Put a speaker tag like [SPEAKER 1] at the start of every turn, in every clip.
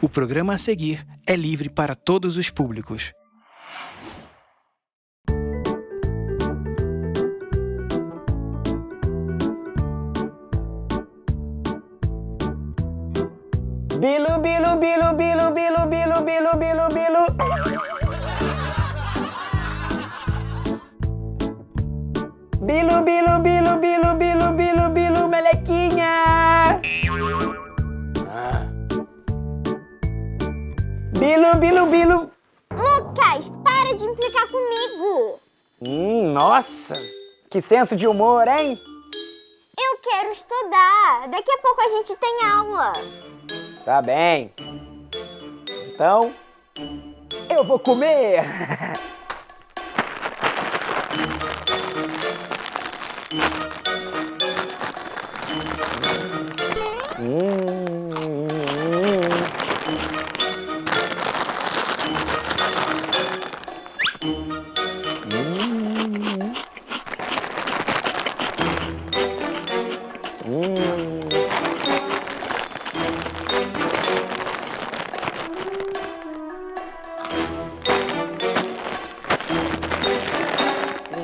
[SPEAKER 1] O programa a seguir é livre para todos os públicos.
[SPEAKER 2] Bilu, bilu, bilu, bilu, bilu, bilu, bilu, bilu, bilu. Bilu, bilu, bilu, bilu, bilu, bilu, bilu, melequinha. Bilu, bilu, bilu.
[SPEAKER 3] Lucas, para de implicar comigo.
[SPEAKER 2] Nossa, que senso de humor, hein?
[SPEAKER 3] Eu quero estudar. Daqui a pouco a gente tem aula.
[SPEAKER 2] Tá bem. Então, eu vou comer.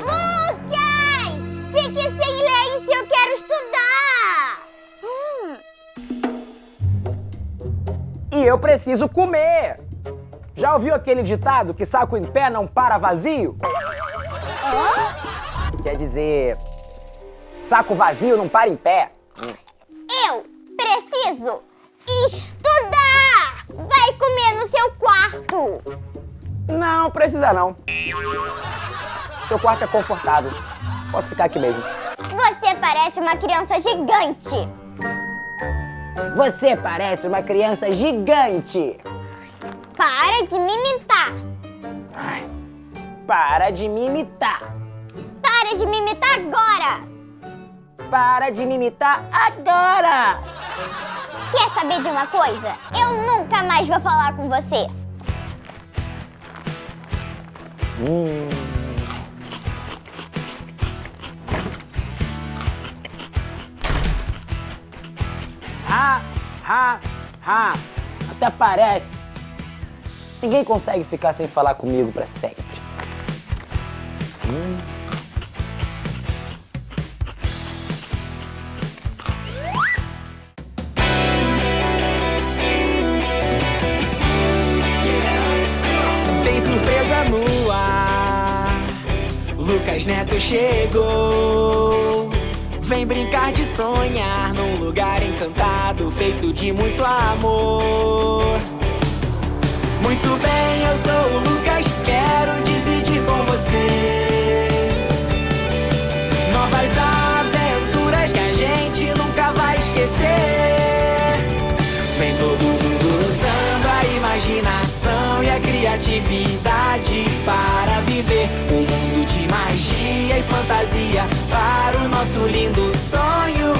[SPEAKER 3] Lucas, fique em silêncio, eu quero estudar.
[SPEAKER 2] E eu preciso comer. Já ouviu aquele ditado que saco em pé não para vazio? Quer dizer, saco vazio não para em pé.
[SPEAKER 3] Eu preciso estudar. Vai comer no seu quarto.
[SPEAKER 2] Não precisa não. Seu quarto é confortável. Posso ficar aqui mesmo.
[SPEAKER 3] Você parece uma criança gigante.
[SPEAKER 2] Você parece uma criança gigante.
[SPEAKER 3] Para de me imitar.
[SPEAKER 2] Para de me imitar.
[SPEAKER 3] Para de me imitar agora.
[SPEAKER 2] Para de me imitar agora.
[SPEAKER 3] Quer saber de uma coisa? Eu nunca mais vou falar com você. Ha. Até parece. Ninguém consegue ficar sem falar comigo pra sempre.
[SPEAKER 1] Tem surpresa no ar. Lucas Neto chegou. Vem brincar de sonhar num lugar encantado, feito de muito amor. Muito bem, eu sou o Lucas, quero dividir com você novas aventuras que a gente nunca vai esquecer. Vem todo mundo usando a imaginação e a criatividade para viver um mundo de magia e fantasia, para o nosso lindo sonho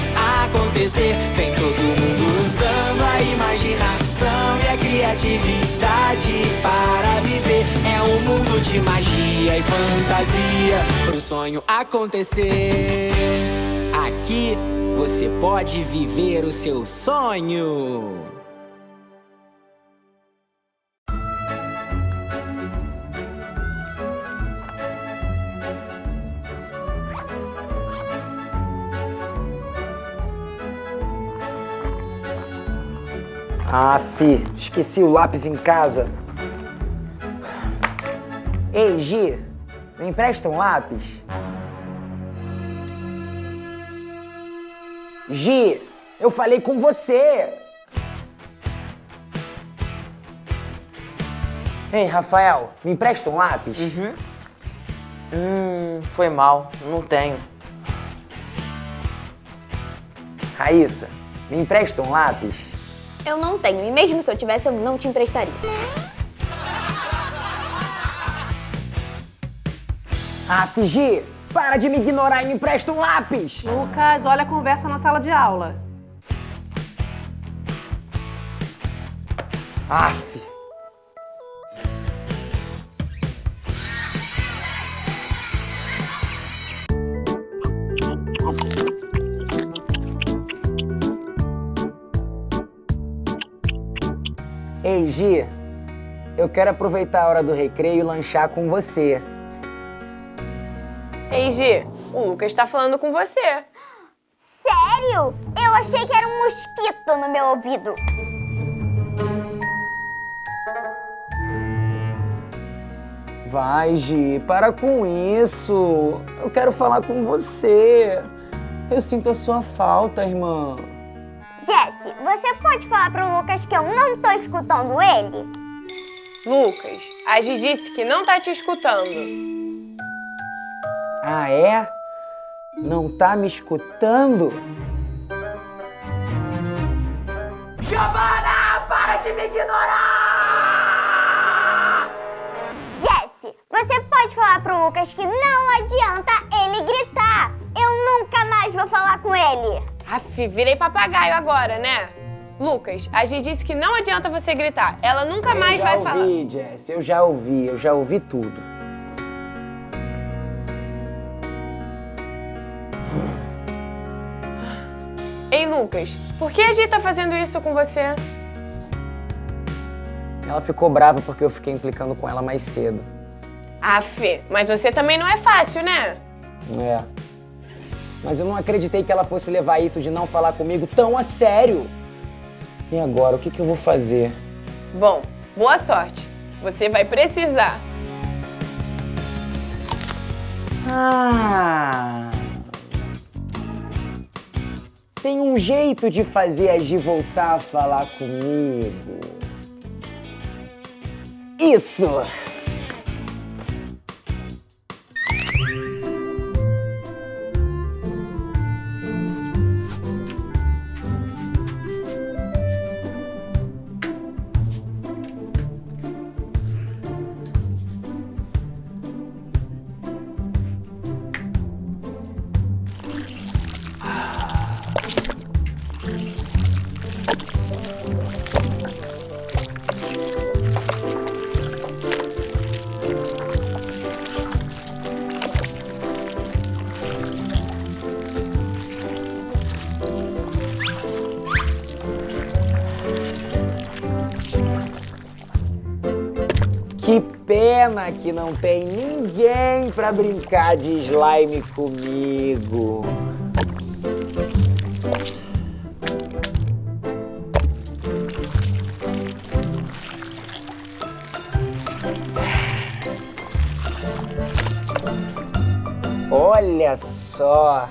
[SPEAKER 1] acontecer. Vem todo mundo usando a imaginação e a criatividade para viver. É um mundo de magia e fantasia pro sonho acontecer. Aqui você pode viver o seu sonho.
[SPEAKER 2] Esqueci o lápis em casa. Ei, Gi, me empresta um lápis? Gi, eu falei com você. Ei, Rafael, me empresta um lápis?
[SPEAKER 4] Foi mal, não tenho.
[SPEAKER 2] Raíssa, me empresta um lápis?
[SPEAKER 5] Eu não tenho, e mesmo se eu tivesse, eu não te emprestaria.
[SPEAKER 2] Gi, para de me ignorar e me empresta um lápis!
[SPEAKER 6] Lucas, olha a conversa na sala de aula.
[SPEAKER 2] Ei, Gi, eu quero aproveitar a hora do recreio e lanchar com você.
[SPEAKER 7] Ei, Gi, o Lucas tá falando com você.
[SPEAKER 5] Sério? Eu achei que era um mosquito no meu ouvido.
[SPEAKER 2] Vai, Gi, para com isso. Eu quero falar com você. Eu sinto a sua falta, irmã.
[SPEAKER 5] Jessie, você pode falar pro Lucas que eu não tô escutando ele?
[SPEAKER 7] Lucas, a Gi disse que não tá te escutando.
[SPEAKER 2] Ah, é? Não tá me escutando? Giovana, para de me ignorar!
[SPEAKER 5] Jessie, você pode falar pro Lucas que não adianta ele gritar. Eu nunca mais vou falar com ele.
[SPEAKER 7] Aff, virei papagaio agora, né? Lucas, a Gi disse que não adianta você gritar. Ela nunca mais vai falar.
[SPEAKER 2] Eu já ouvi, Jess, eu já ouvi tudo.
[SPEAKER 7] Ei, Lucas, por que a Gi tá fazendo isso com você?
[SPEAKER 2] Ela ficou brava porque eu fiquei implicando com ela mais cedo.
[SPEAKER 7] Aff, mas você também não é fácil, né?
[SPEAKER 2] É. Mas eu não acreditei que ela fosse levar isso de não falar comigo tão a sério. E agora, o que eu vou fazer?
[SPEAKER 7] Bom, boa sorte. Você vai precisar.
[SPEAKER 2] Tem um jeito de fazer a Gi voltar a falar comigo. Isso! Que pena que não tem ninguém pra brincar de slime comigo. Olha só,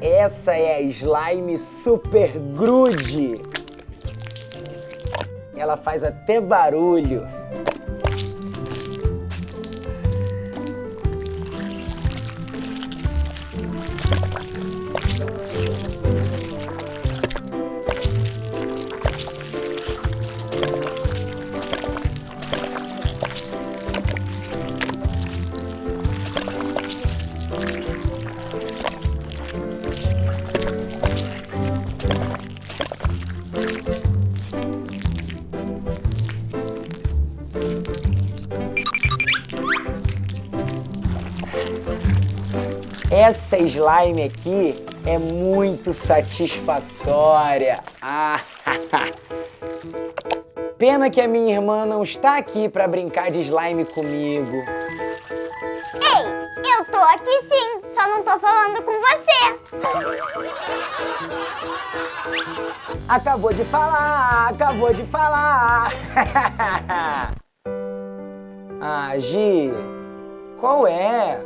[SPEAKER 2] essa é a slime Super Grude. Ela faz até barulho. Essa slime aqui é muito satisfatória. Pena que a minha irmã não está aqui para brincar de slime comigo.
[SPEAKER 5] Ei, eu tô aqui sim, só não tô falando com você.
[SPEAKER 2] Acabou de falar, acabou de falar. Gi, qual é?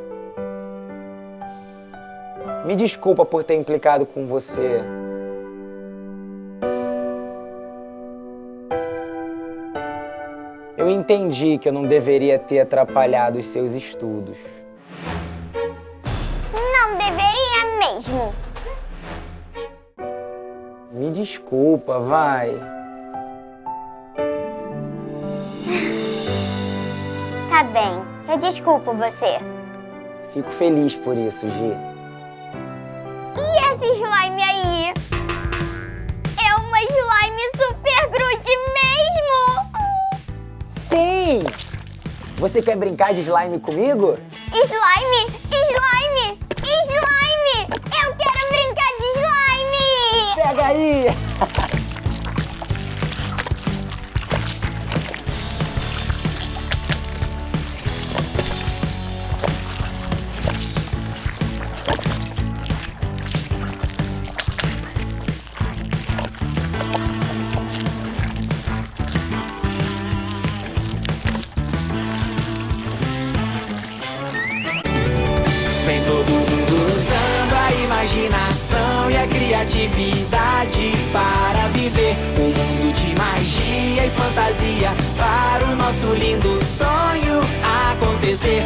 [SPEAKER 2] Me desculpa por ter implicado com você. Eu entendi que eu não deveria ter atrapalhado os seus estudos.
[SPEAKER 5] Não deveria mesmo.
[SPEAKER 2] Me desculpa, vai.
[SPEAKER 5] Tá bem, eu desculpo você.
[SPEAKER 2] Fico feliz por isso, Gi.
[SPEAKER 5] E esse slime aí? É uma slime Super Grude mesmo?
[SPEAKER 2] Sim! Você quer brincar de slime comigo?
[SPEAKER 5] Slime! Slime! Slime! Eu quero brincar de slime!
[SPEAKER 2] Pega aí!
[SPEAKER 1] muita criatividade para viver um mundo de magia e fantasia para o nosso lindo sonho acontecer.